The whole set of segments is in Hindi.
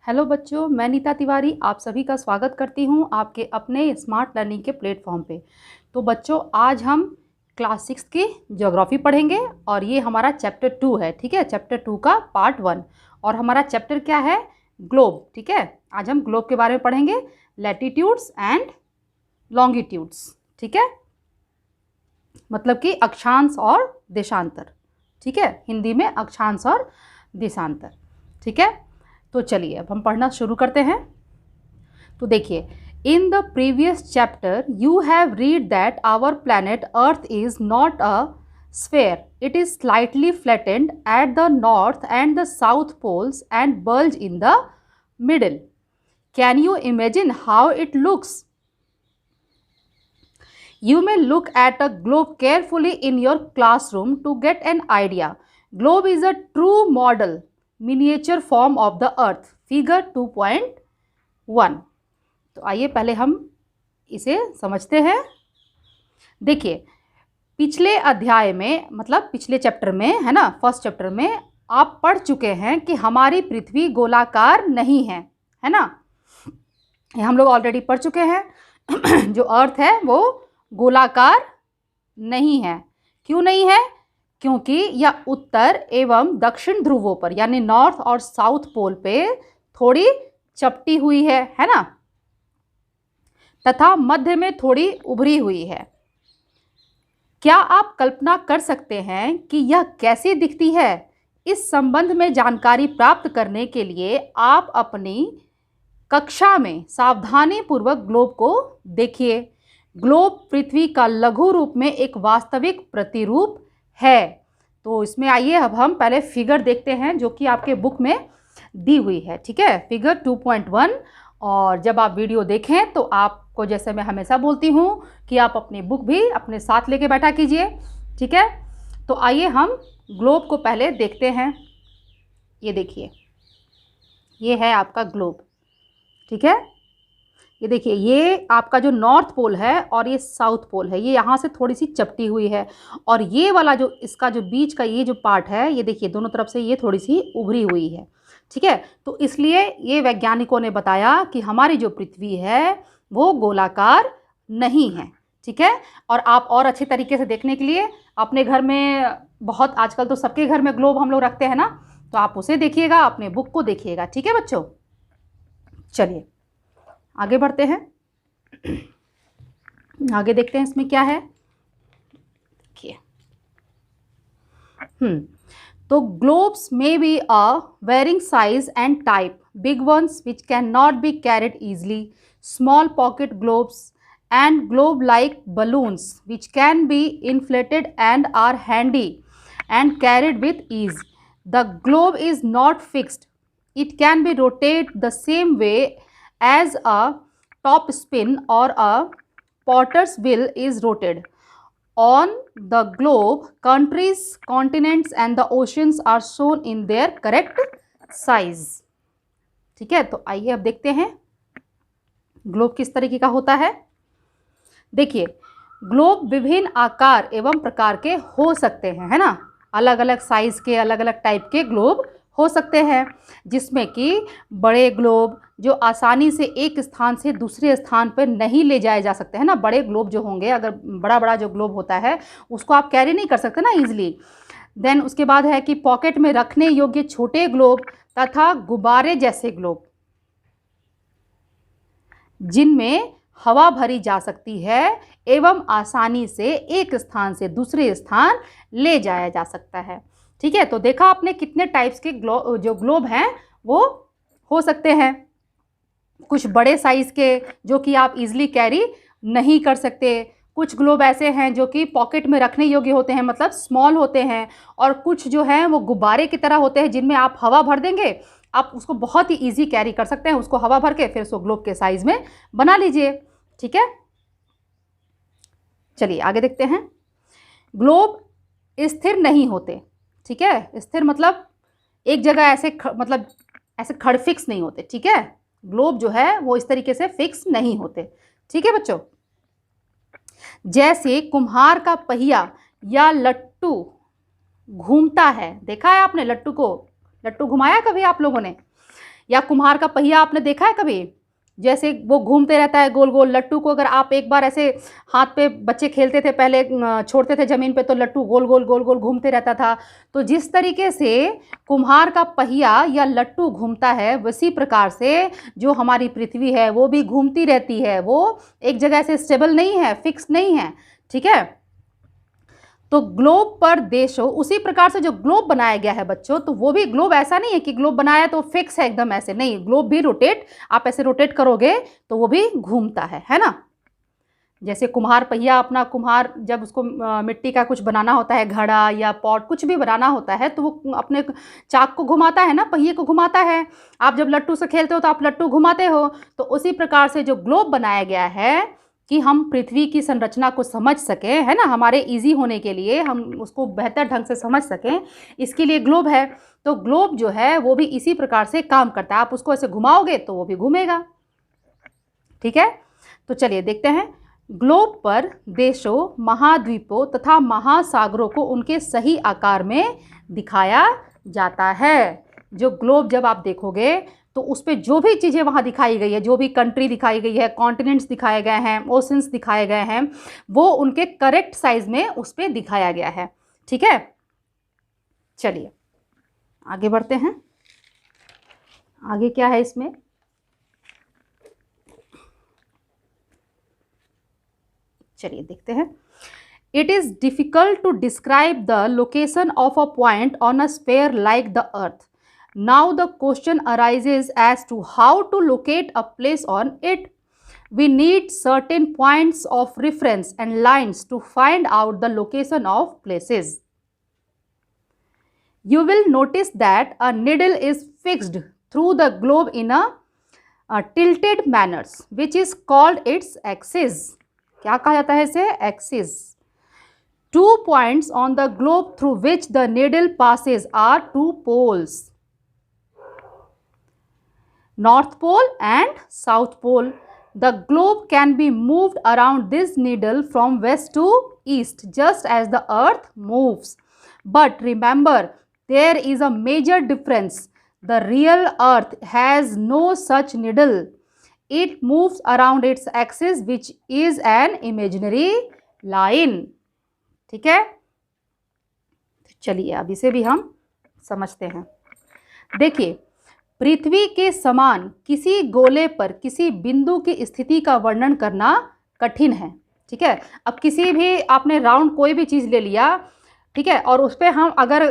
हेलो बच्चों, मैं नीता तिवारी आप सभी का स्वागत करती हूँ आपके अपने स्मार्ट लर्निंग के प्लेटफॉर्म पे। तो बच्चों, आज हम क्लास 6 की ज्योग्राफी पढ़ेंगे और ये हमारा चैप्टर 2 है। ठीक है, चैप्टर 2 का पार्ट 1 और हमारा चैप्टर क्या है? ग्लोब। ठीक है, आज हम ग्लोब के बारे में पढ़ेंगे, लैटिट्यूड्स एंड लॉन्गिट्यूड्स। ठीक है, मतलब कि अक्षांश और देशांतर। ठीक है, हिंदी में अक्षांश और देशांतर। ठीक है, तो चलिए अब हम पढ़ना शुरू करते हैं। तो देखिए, in the previous chapter you have read that our planet earth is not a sphere. It is slightly flattened at the north and the south poles and bulge in the middle. Can you imagine how it looks? You may look at a globe carefully in your classroom to get an idea. Globe is a true model miniature form of the earth. Figure 2.1. तो आइए पहले हम इसे समझते हैं। देखिए, पिछले अध्याय में, मतलब पिछले चैप्टर में, है ना, फर्स्ट चैप्टर में आप पढ़ चुके हैं कि हमारी पृथ्वी गोलाकार नहीं है ना। ये हम लोग ऑलरेडी पढ़ चुके हैं। जो अर्थ है वो गोलाकार नहीं है। क्यों नहीं है? क्योंकि यह उत्तर एवं दक्षिण ध्रुवों पर, यानी नॉर्थ और साउथ पोल पे थोड़ी चपटी हुई है ना, तथा मध्य में थोड़ी उभरी हुई है। क्या आप कल्पना कर सकते हैं कि यह कैसी दिखती है? इस संबंध में जानकारी प्राप्त करने के लिए आप अपनी कक्षा में सावधानीपूर्वक ग्लोब को देखिए। ग्लोब पृथ्वी का लघु रूप में एक वास्तविक प्रतिरूप है। तो इसमें आइए अब हम पहले फिगर देखते हैं जो कि आपके बुक में दी हुई है। ठीक है, फिगर 2.1। और जब आप वीडियो देखें तो आपको, जैसे मैं हमेशा बोलती हूँ, कि आप अपनी बुक भी अपने साथ लेके बैठा कीजिए। ठीक है, तो आइए हम ग्लोब को पहले देखते हैं। ये देखिए, ये है आपका ग्लोब। ठीक है, ये देखिए, ये आपका जो नॉर्थ पोल है और ये साउथ पोल है, ये यहाँ से थोड़ी सी चपटी हुई है। और ये वाला जो इसका जो बीच का ये जो पार्ट है, ये देखिए दोनों तरफ से ये थोड़ी सी उभरी हुई है। ठीक है, तो इसलिए ये वैज्ञानिकों ने बताया कि हमारी जो पृथ्वी है वो गोलाकार नहीं है। ठीक है, और आप और अच्छे तरीके से देखने के लिए अपने घर में, बहुत आजकल तो सबके घर में ग्लोब हम लोग रखते हैं ना, तो आप उसे देखिएगा, अपने बुक को देखिएगा। ठीक है बच्चों, चलिए आगे बढ़ते हैं। आगे देखते हैं इसमें क्या है। देखिए, तो globes may be a varying size and type, big ones which cannot be carried easily, small pocket globes and globe like balloons which can be inflated and are handy and carried with ease. The globe is not fixed. It can be rotated the same way as a top spin or a potter's wheel is rotated. On the globe, countries, continents and the oceans are shown in their correct size. ठीक है, तो आइए अब देखते हैं ग्लोब किस तरीके का होता है। देखिए, ग्लोब विभिन्न आकार एवं प्रकार के हो सकते हैं, है ना, अलग अलग साइज के, अलग अलग टाइप के ग्लोब हो सकते हैं, जिसमें कि बड़े ग्लोब जो आसानी से एक स्थान से दूसरे स्थान पर नहीं ले जाए जा सकते हैं ना। बड़े ग्लोब जो होंगे, अगर बड़ा बड़ा जो ग्लोब होता है उसको आप कैरी नहीं कर सकते ना ईजिली। देन उसके बाद है कि पॉकेट में रखने योग्य छोटे ग्लोब तथा गुब्बारे जैसे ग्लोब जिनमें हवा भरी जा सकती है एवं आसानी से एक स्थान से दूसरे स्थान ले जाया जा सकता है। ठीक है, तो देखा आपने कितने टाइप्स के जो ग्लोब हैं वो हो सकते हैं। कुछ बड़े साइज के जो कि आप इजीली कैरी नहीं कर सकते, कुछ ग्लोब ऐसे हैं जो कि पॉकेट में रखने योग्य होते हैं, मतलब स्मॉल होते हैं, और कुछ जो हैं वो गुब्बारे की तरह होते हैं जिनमें आप हवा भर देंगे, आप उसको बहुत ही इजी कैरी कर सकते हैं, उसको हवा भर के फिर उसको ग्लोब के साइज में बना लीजिए। ठीक है, चलिए आगे देखते हैं। ग्लोब स्थिर नहीं होते। ठीक है, स्थिर मतलब एक जगह ऐसे मतलब ऐसे खड़ फिक्स नहीं होते। ठीक है, ग्लोब जो है वो इस तरीके से फिक्स नहीं होते। ठीक है बच्चों, जैसे कुम्हार का पहिया या लट्टू घूमता है, देखा है आपने लट्टू को? लट्टू घुमाया कभी आप लोगों ने? या कुम्हार का पहिया आपने देखा है कभी? जैसे वो घूमते रहता है गोल गोल। लट्टू को अगर आप एक बार ऐसे हाथ पे, बच्चे खेलते थे पहले, छोड़ते थे ज़मीन पे तो लट्टू गोल गोल गोल गोल घूमते रहता था। तो जिस तरीके से कुम्हार का पहिया या लट्टू घूमता है, उसी प्रकार से जो हमारी पृथ्वी है वो भी घूमती रहती है। वो एक जगह से स्टेबल नहीं है, फिक्स नहीं है, ठीक है। तो ग्लोब पर देशों, उसी प्रकार से जो ग्लोब बनाया गया है बच्चों, तो वो भी ग्लोब ऐसा नहीं है कि ग्लोब बनाया तो फिक्स है एकदम, ऐसे नहीं। ग्लोब भी रोटेट, आप ऐसे रोटेट करोगे तो वो भी घूमता है ना। जैसे कुम्हार पहिया, अपना कुम्हार जब उसको मिट्टी का कुछ बनाना होता है, घड़ा या पॉट कुछ भी बनाना होता है, तो वो अपने चाक को घुमाता है ना, पहिए को घुमाता है। आप जब लट्टू से खेलते हो तो आप लट्टू घुमाते हो। तो उसी प्रकार से जो ग्लोब बनाया गया है कि हम पृथ्वी की संरचना को समझ सकें, है ना, हमारे इजी होने के लिए, हम उसको बेहतर ढंग से समझ सकें, इसके लिए ग्लोब है। तो ग्लोब जो है वो भी इसी प्रकार से काम करता है। आप उसको ऐसे घुमाओगे तो वो भी घूमेगा, ठीक है। तो चलिए देखते हैं। ग्लोब पर देशों, महाद्वीपों तथा महासागरों को उनके सही आकार में दिखाया जाता है। जो ग्लोब जब आप देखोगे तो उस पर जो भी चीज़ें वहाँ दिखाई गई है, जो भी कंट्री दिखाई गई है, कॉन्टिनेंट्स दिखाए गए हैं, ओशंस दिखाए गए हैं, वो उनके करेक्ट साइज में उस पर दिखाया गया है, ठीक है। चलिए आगे बढ़ते हैं। आगे क्या है इसमें? चलिए देखते हैं। It is difficult to describe the location of a point on a sphere like the earth. Now the question arises as to how to locate a place on it. We need certain points of reference and lines to find out the location of places. You will notice that a needle is fixed through the globe in a tilted manner, which is called its axis. क्या कहा जाता है इसे? Axis. 2 points on the globe through which the needle passes are 2 poles, North Pole and South Pole. The globe can be moved around this needle from west to east, just as the earth moves. But remember, there is a major difference. The real earth has no such needle. It moves around its axis, which is an imaginary line. ठीक है, चलिए अब इसे भी हम समझते हैं। देखिए, पृथ्वी के समान किसी गोले पर किसी बिंदु की स्थिति का वर्णन करना कठिन है, ठीक है। अब किसी भी आपने राउंड कोई भी चीज़ ले लिया, ठीक है, और उस पर हम अगर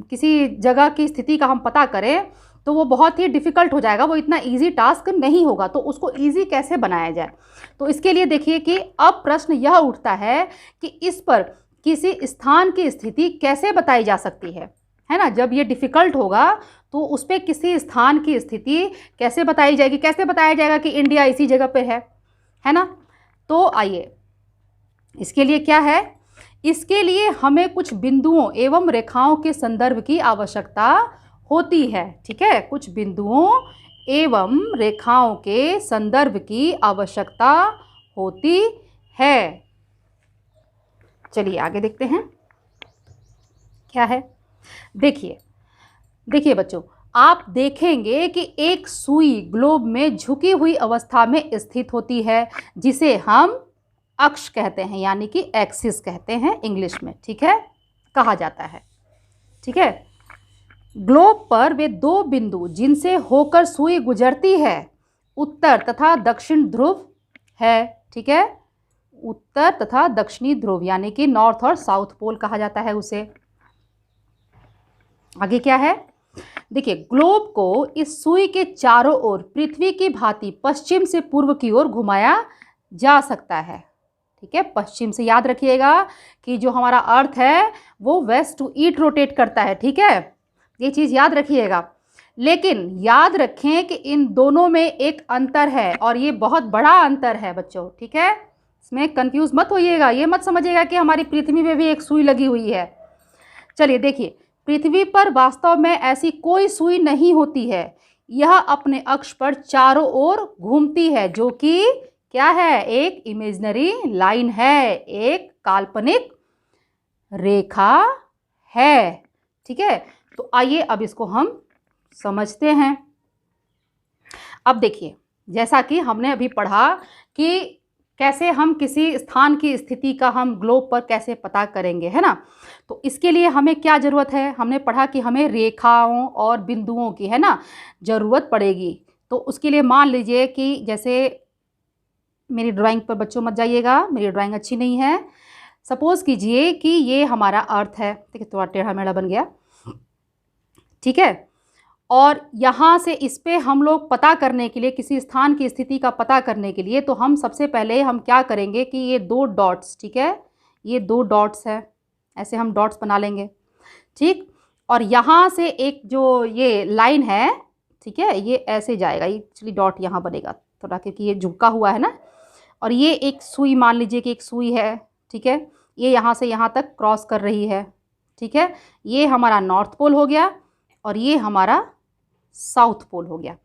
किसी जगह की स्थिति का हम पता करें तो वो बहुत ही डिफ़िकल्ट हो जाएगा, वो इतना इजी टास्क नहीं होगा। तो उसको इजी कैसे बनाया जाए? तो इसके लिए देखिए कि अब प्रश्न यह उठता है कि इस पर किसी स्थान की स्थिति कैसे बताई जा सकती है ना। जब ये डिफ़िकल्ट होगा तो उस पर किसी स्थान की स्थिति कैसे बताई जाएगी? कैसे बताया जाएगा कि इंडिया इसी जगह पे है ना। तो आइए, इसके लिए क्या है? इसके लिए हमें कुछ बिंदुओं एवं रेखाओं के संदर्भ की आवश्यकता होती है, ठीक है। कुछ बिंदुओं एवं रेखाओं के संदर्भ की आवश्यकता होती है। चलिए आगे देखते हैं क्या है। देखिए बच्चों, आप देखेंगे कि एक सुई ग्लोब में झुकी हुई अवस्था में स्थित होती है, जिसे हम अक्ष कहते हैं, यानी कि एक्सिस कहते हैं इंग्लिश में, ठीक है, कहा जाता है, ठीक है। ग्लोब पर वे 2 बिंदु जिनसे होकर सुई गुजरती है, उत्तर तथा दक्षिण ध्रुव है, ठीक है। उत्तर तथा दक्षिणी ध्रुव यानी कि नॉर्थ और साउथ पोल कहा जाता है उसे। आगे क्या है? देखिए, ग्लोब को इस सुई के चारों ओर पृथ्वी की भांति पश्चिम से पूर्व की ओर घुमाया जा सकता है, ठीक है। पश्चिम से, याद रखिएगा कि जो हमारा अर्थ है वो वेस्ट टू ईस्ट रोटेट करता है, ठीक है, ये चीज़ याद रखिएगा। लेकिन याद रखें कि इन दोनों में एक अंतर है, और ये बहुत बड़ा अंतर है बच्चों, ठीक है। इसमें कंफ्यूज मत होइएगा, ये मत समझिएगा कि हमारी पृथ्वी में भी एक सुई लगी हुई है। चलिए देखिए, पृथ्वी पर वास्तव में ऐसी कोई सुई नहीं होती है। यह अपने अक्ष पर चारों ओर घूमती है, जो कि क्या है? एक इमेजिनरी लाइन है, एक काल्पनिक रेखा है, ठीक है। तो आइए अब इसको हम समझते हैं। अब देखिए, जैसा कि हमने अभी पढ़ा कि कैसे हम किसी स्थान की स्थिति का हम ग्लोब पर कैसे पता करेंगे, है ना। तो इसके लिए हमें क्या ज़रूरत है, हमने पढ़ा कि हमें रेखाओं और बिंदुओं की, है ना, ज़रूरत पड़ेगी। तो उसके लिए मान लीजिए कि जैसे मेरी ड्राइंग पर बच्चों मत जाइएगा, मेरी ड्राइंग अच्छी नहीं है। सपोज़ कीजिए कि ये हमारा अर्थ है, देखिए थोड़ा टेढ़ा मेढ़ा बन गया, ठीक है। और यहाँ से इस पे हम लोग पता करने के लिए, किसी स्थान की स्थिति का पता करने के लिए, तो हम सबसे पहले हम क्या करेंगे कि ये 2 डॉट्स, ठीक है, ये 2 डॉट्स है, ऐसे हम डॉट्स बना लेंगे, ठीक। और यहाँ से एक जो ये लाइन है, ठीक है, ये ऐसे जाएगा, ये एक्चुअली डॉट यहाँ बनेगा थोड़ा, क्योंकि ये झुका हुआ है ना। और ये एक सुई, मान लीजिए कि एक सुई है, ठीक है, ये यहाँ से यहाँ तक क्रॉस कर रही है, ठीक है। ये हमारा नॉर्थ पोल हो गया और ये हमारा साउथ पोल हो गया,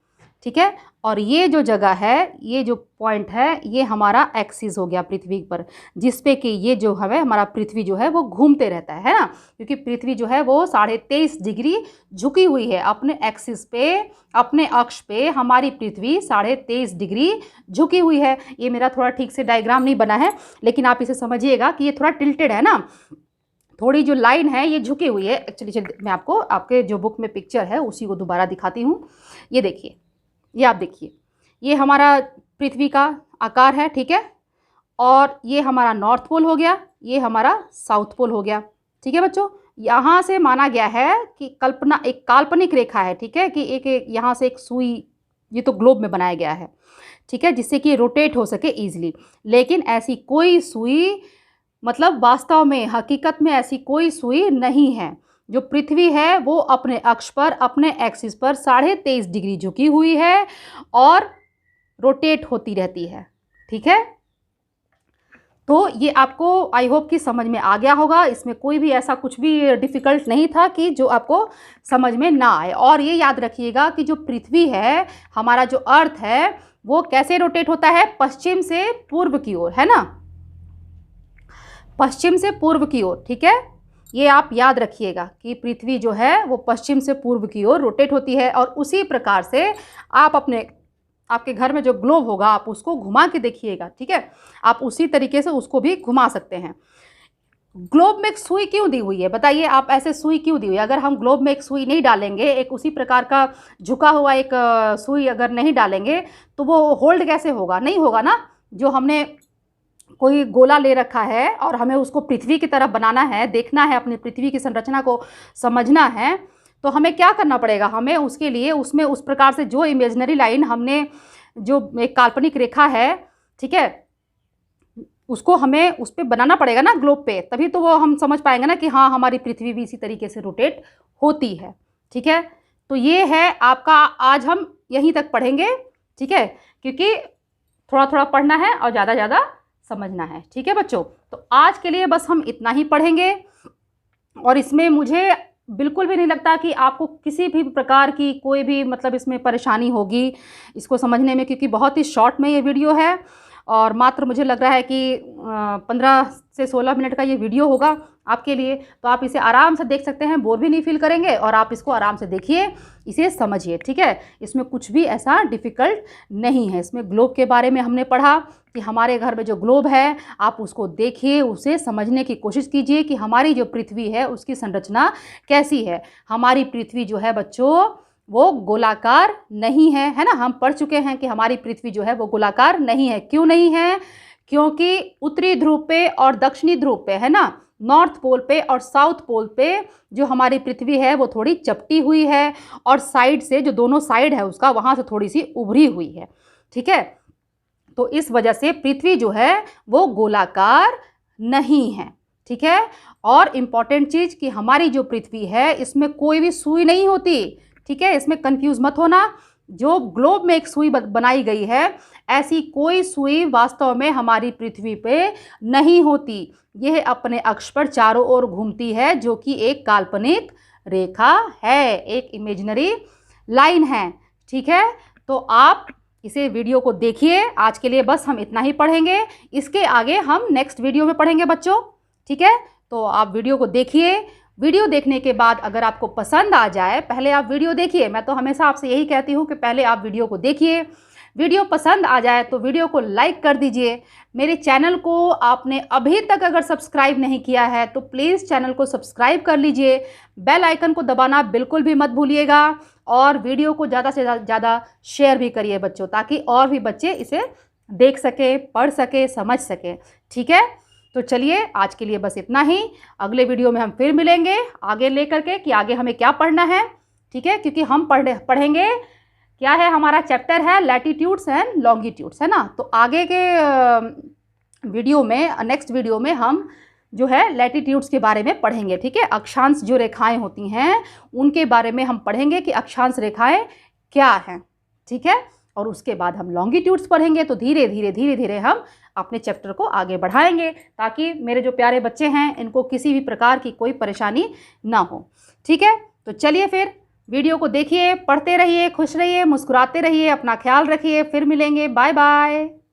ठीक है। और ये जो जगह है, ये जो पॉइंट है, ये हमारा एक्सिस हो गया पृथ्वी पर, जिस पे कि ये जो है हमारा पृथ्वी जो है वो घूमते रहता है ना, क्योंकि पृथ्वी जो है वो 23.5 डिग्री झुकी हुई है अपने एक्सिस पे, अपने अक्ष पे हमारी पृथ्वी 23.5 डिग्री झुकी हुई है। ये मेरा थोड़ा ठीक से डायग्राम नहीं बना है, लेकिन आप इसे समझिएगा कि ये थोड़ा टिल्टेड है ना, थोड़ी जो लाइन है ये झुकी हुई है। एक्चुअली चलिए मैं आपको आपके जो बुक में पिक्चर है उसी को दोबारा दिखाती हूँ। ये देखिए, ये आप देखिए, ये हमारा पृथ्वी का आकार है, ठीक है। और ये हमारा नॉर्थ पोल हो गया, ये हमारा साउथ पोल हो गया, ठीक है बच्चों। यहाँ से माना गया है कि कल्पना, एक काल्पनिक रेखा है, ठीक है, कि एक यहाँ से एक सुई, ये तो ग्लोब में बनाया गया है, ठीक है, जिससे कि रोटेट हो सके ईजिली। लेकिन ऐसी कोई सुई, मतलब वास्तव में हकीकत में ऐसी कोई सुई नहीं है। जो पृथ्वी है वो अपने अक्ष पर, अपने एक्सिस पर 23.5 डिग्री झुकी हुई है और रोटेट होती रहती है, ठीक है। तो ये आपको आई होप कि समझ में आ गया होगा, इसमें कोई भी ऐसा कुछ भी डिफ़िकल्ट नहीं था कि जो आपको समझ में ना आए। और ये याद रखिएगा कि जो पृथ्वी है, हमारा जो अर्थ है, वो कैसे रोटेट होता है, पश्चिम से पूर्व की ओर, है ना, पश्चिम से पूर्व की ओर, ठीक है। ये आप याद रखिएगा कि पृथ्वी जो है वो पश्चिम से पूर्व की ओर रोटेट होती है। और उसी प्रकार से आप आपके घर में जो ग्लोब होगा आप उसको घुमा के देखिएगा, ठीक है। आप उसी तरीके से उसको भी घुमा सकते हैं। ग्लोब में एक सुई क्यों दी हुई है, बताइए आप, ऐसे सुई क्यों दी हुई है? अगर हम ग्लोब में एक सुई नहीं डालेंगे, एक उसी प्रकार का झुका हुआ एक सुई अगर नहीं डालेंगे, तो वो होल्ड कैसे होगा? नहीं होगा ना। जो हमने कोई गोला ले रखा है और हमें उसको पृथ्वी की तरफ बनाना है, देखना है, अपनी पृथ्वी की संरचना को समझना है, तो हमें क्या करना पड़ेगा? हमें उसके लिए उसमें उस प्रकार से जो इमेजिनरी लाइन हमने, जो एक काल्पनिक रेखा है, ठीक है, उसको हमें उस पर बनाना पड़ेगा ना ग्लोब पे, तभी तो वो हम समझ पाएंगे ना कि हाँ हमारी पृथ्वी भी इसी तरीके से रोटेट होती है, ठीक है। तो ये है आपका, आज हम यहीं तक पढ़ेंगे, ठीक है, क्योंकि थोड़ा थोड़ा पढ़ना है और ज़्यादा ज़्यादा समझना है, ठीक है बच्चों। तो आज के लिए बस हम इतना ही पढ़ेंगे और इसमें मुझे बिल्कुल भी नहीं लगता कि आपको किसी भी प्रकार की कोई भी मतलब इसमें परेशानी होगी इसको समझने में, क्योंकि बहुत ही शॉर्ट में ये वीडियो है और मात्र मुझे लग रहा है कि 15 से 16 मिनट का ये वीडियो होगा आपके लिए। तो आप इसे आराम से देख सकते हैं, बोर भी नहीं फील करेंगे और आप इसको आराम से देखिए, इसे समझिए, ठीक है। इसमें कुछ भी ऐसा डिफ़िकल्ट नहीं है। इसमें ग्लोब के बारे में हमने पढ़ा कि हमारे घर में जो ग्लोब है आप उसको देखिए, उसे समझने की कोशिश कीजिए कि हमारी जो पृथ्वी है उसकी संरचना कैसी है। हमारी पृथ्वी जो है बच्चों वो गोलाकार नहीं है ना। हम पढ़ चुके हैं कि हमारी पृथ्वी जो है वो गोलाकार नहीं है। क्यों नहीं है? क्योंकि उत्तरी ध्रुव पे और दक्षिणी ध्रुव पे, है ना, नॉर्थ पोल पे और साउथ पोल पे जो हमारी पृथ्वी है वो थोड़ी चपटी हुई है और साइड से, जो दोनों साइड है उसका, वहाँ से थोड़ी सी उभरी हुई है, ठीक है। तो इस वजह से पृथ्वी जो है वो गोलाकार नहीं है, ठीक है। और इम्पॉर्टेंट चीज़ कि हमारी जो पृथ्वी है इसमें कोई भी सुई नहीं होती, ठीक है, इसमें कंफ्यूज मत होना। जो ग्लोब में एक सुई बनाई गई है, ऐसी कोई सुई वास्तव में हमारी पृथ्वी पे नहीं होती। यह अपने अक्ष पर चारों ओर घूमती है, जो कि एक काल्पनिक रेखा है, एक इमेजिनरी लाइन है, ठीक है। तो आप इसे वीडियो को देखिए। आज के लिए बस हम इतना ही पढ़ेंगे, इसके आगे हम नेक्स्ट वीडियो में पढ़ेंगे बच्चों, ठीक है। तो आप वीडियो को देखिए, वीडियो देखने के बाद अगर आपको पसंद आ जाए, पहले आप वीडियो देखिए। मैं तो हमेशा आपसे यही कहती हूँ कि पहले आप वीडियो को देखिए। वीडियो पसंद आ जाए तो वीडियो को लाइक कर दीजिए। मेरे चैनल को आपने अभी तक अगर सब्सक्राइब नहीं किया है तो प्लीज़ चैनल को सब्सक्राइब कर लीजिए। बेल आइकन को दबाना बिल्कुल भी मत भूलिएगा और वीडियो को ज़्यादा से ज़्यादा शेयर भी करिए बच्चों, ताकि और भी बच्चे इसे देख सकें, पढ़ सकें, समझ सकें। ठीक है, तो चलिए आज के लिए बस इतना ही। अगले वीडियो में हम फिर मिलेंगे आगे लेकर के कि आगे हमें क्या पढ़ना है। ठीक है, क्योंकि हम पढ़ेंगे क्या है, हमारा चैप्टर है लैटिट्यूड्स एंड लॉन्गिट्यूड्स, है ना। तो आगे के वीडियो में, नेक्स्ट वीडियो में हम जो है लैटिट्यूड्स के बारे में पढ़ेंगे। ठीक है, अक्षांश जो रेखाएं होती हैं उनके बारे में हम पढ़ेंगे कि अक्षांश रेखाएं क्या हैं। ठीक है, और उसके बाद हम लॉन्गिट्यूड्स पढ़ेंगे। तो धीरे धीरे हम अपने चैप्टर को आगे बढ़ाएंगे, ताकि मेरे जो प्यारे बच्चे हैं इनको किसी भी प्रकार की कोई परेशानी ना हो। ठीक है, तो चलिए फिर वीडियो को देखिए, पढ़ते रहिए, खुश रहिए, मुस्कुराते रहिए, अपना ख्याल रखिए। फिर मिलेंगे, बाय बाय।